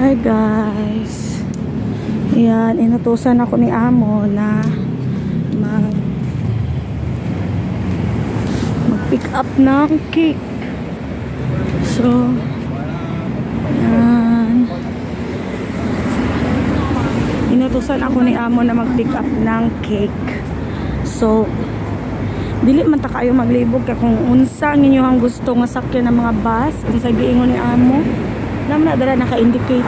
Hi guys. Ayan, inutusan ako ni Amo na mag-pick up ng cake. So, ayan. Inutusan ako ni Amo na mag-pick up ng cake. So, dili man ta kayo maglibog kay kung unsa ang inyong gusto nga sakyan ng mga bus, unsa giingon ni Amo. Naman na dala naka-indicate.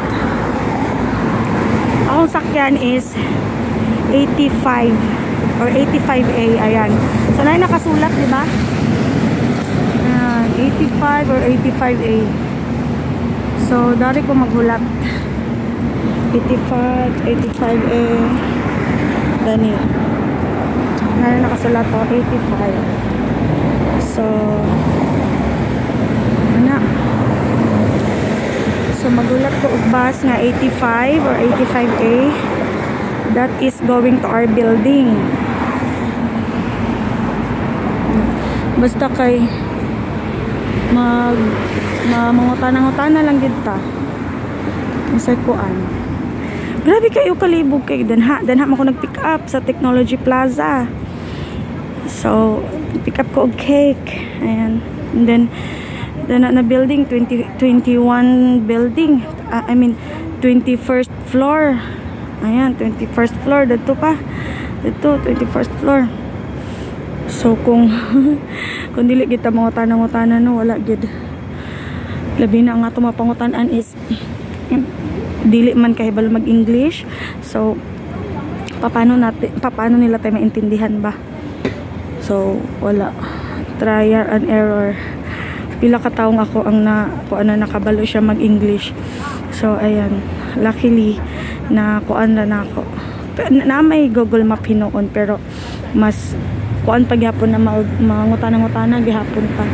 Ang sakyan is 85 or 85A. Ayan. So, na nakasulat, di ba? Ayan, 85 or 85A. So, dari ko maghulat. 85, 85A. Gani. Na nakasulat po, 85. So, ano? So magulat ko og bus nga 85 or 85A that is going to our building. Basta kay mangutan-ngutan lang gid ta. Isay kuan. Grabe kayo kalibog kay danha man ko nag-pick up sa Technology Plaza. So pick up ko og cake. Ayan. And then na building 21 building, I mean 21st floor. Ayan, 21st floor dito pa. Dito 21st floor. So kung dili kita mga tanang-utanan no, wala gid. Labi na nga to mapangutan-an is dili man kahibalo mag-English. So paano nila tayo maintindihan ba? So wala, trial and error. Pila ka taong ako ang nakabalo siya mag-English. So ayan, luckily na kuan na ako. Na may Google Map hinoon pero mas kuan pagyapon na mangutana-ngutana gihapon pa.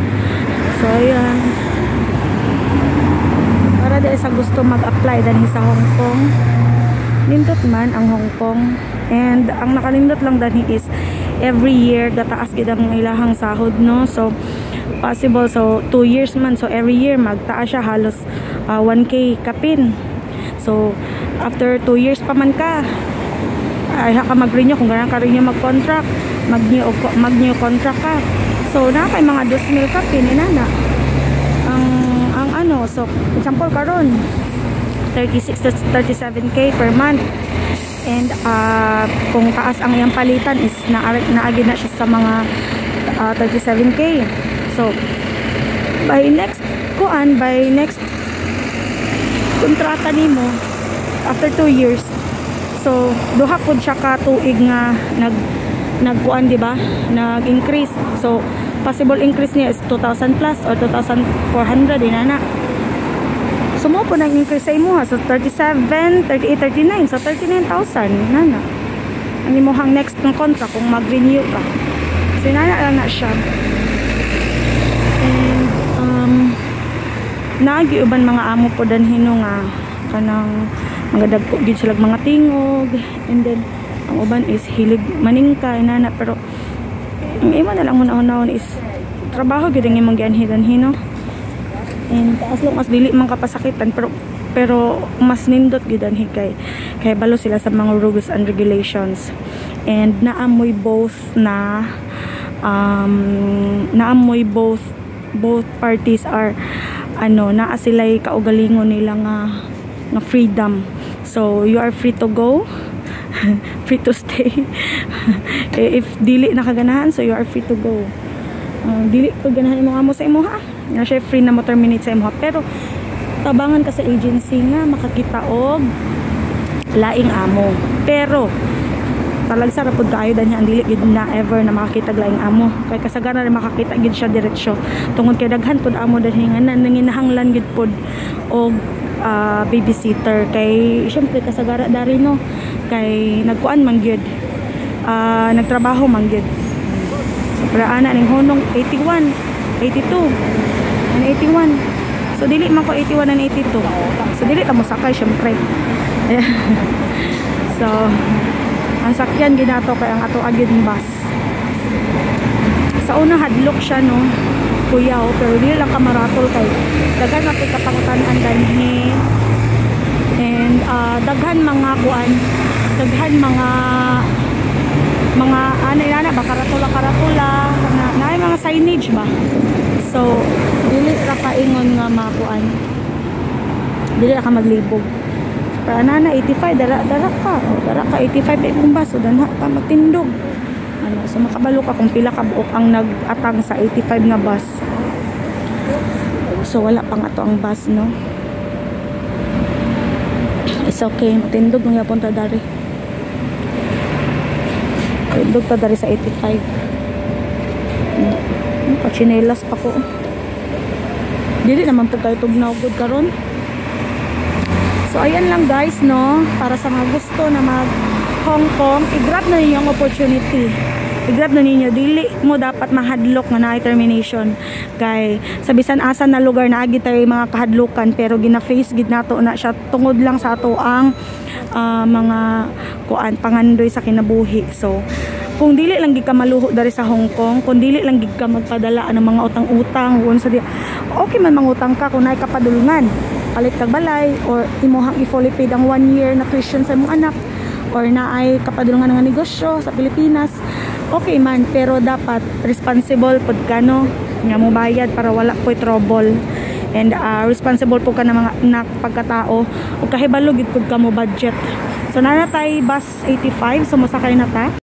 So ayan. Para dahil sa gusto mag-apply dahil sa Hong Kong. Nindot man ang Hong Kong. And ang nakalindot lang dahil is every year gataas gid ang ilahang sahod no. So possible, so 2 years man, so every year magtaas siya halos 1K kapin. So after 2 years pa man ka ay haka mag-renew kung ganang ka renew mag-contract, mag-new contract ka. So na kay mga 2,000 kapin inana ang ano. So example karon 36 to 37K per month. And kung taas ang iyang palitan is naagi na siya sa mga 37K. So by next kontrata nimo after 2 years, so duha pud siya ka tuig nga nagkuan, di ba, nag-increase. So possible increase niya is 2,000 plus or 2,400 inana. So mo po nag-increase sa imo ha, so 37, 38, 39, so 39,000 nana ang imuhang next ng contract kung mag-renew ka. So inana lang na siya. And nagiuban mga amo po danhino nga kanang mga dagko gid sila mga tingog. And then ang uban is hilig maningka inana, pero ang imo na lang muna is trabaho gid ang imong gianhidan hino. And as long as dili man kapasakitan, pero mas nindot gid anhi kay balo sila sa mga rules and regulations. And naamoy both parties are naa sila'y kaugalingon nila nga freedom. So you are free to go, free to stay. If dili nakaganahan, so you are free to go. Dili ko ganahan imo amo sa imo ha, na siya free na mo terminate sa imo ha. Pero tabangan ka sa agency nga makakita og laing amo. Pero talag sa rapod kaayo danhi ang dili gid na ever na makakita laing amo, kay kasagaran na makakita gid siya diretsyo tungod kay daghan pud amo danhi nga nanginahanglan gid pud og babysitter. Kay syempre kasagara dari no, kay nagkuan man gyud, nagtrabaho man gyud. So para ana ning honong 81, 82 and 81. So dili man ko 81 and 82, so dili ta mo sakay syempre. So ang sakyan ginato kay ang ato agid bus. Sa una hadlok siya no, kuyaw, pero dili lang kamaratol kay dagan na pay kapangutan-an danhi daghan mga kuan, daghan mga ano yan ba, karatula na mga signage ba. So dili ra kaingon nga makuan, dili ra ka maglibog. So, para na 85 dara ka 85 kung bus, so danha ka magtindog ano. So makabalo ka kung pila ka buok ang nag-atang sa 85 nga bus. So wala pang ato ang bus, no. It's okay, matindog ng yapon ta dari. Tindog ta dari sa 85. Pachinelas pa ko. Dili naman po kayo tugnaw good karon. So ayan lang guys, no, para sa mga gusto na mag Hong Kong, i-grab na ninyo ang opportunity. I-grab na ninyo, dili mo dapat mahadlok nga na termination. Kay sa bisan asa na lugar na agi tayo mga kahadlukan, pero gina-face gid nato na siya tungod lang sa ato ang mga kuan pangandoy sa kinabuhi. So kung dili lang gid ka maluho dari sa Hong Kong, kung dili lang gid ka magpadala ng mga utang-utang, sa di okay man mangutang ka kung naay kapadulungan, palit kag balay, or imuhang i-fully paid ang 1 year na tuition sa imong anak, or naay kapadulungan nga negosyo sa Pilipinas, okay man, pero dapat responsible pud ka, no, nga mo bayad para wala po'y trouble. And responsible po ka na mga na pagkatao, ug kahibalo gid pud ka mo budget. So nanatay bus 85, so masakay na ta.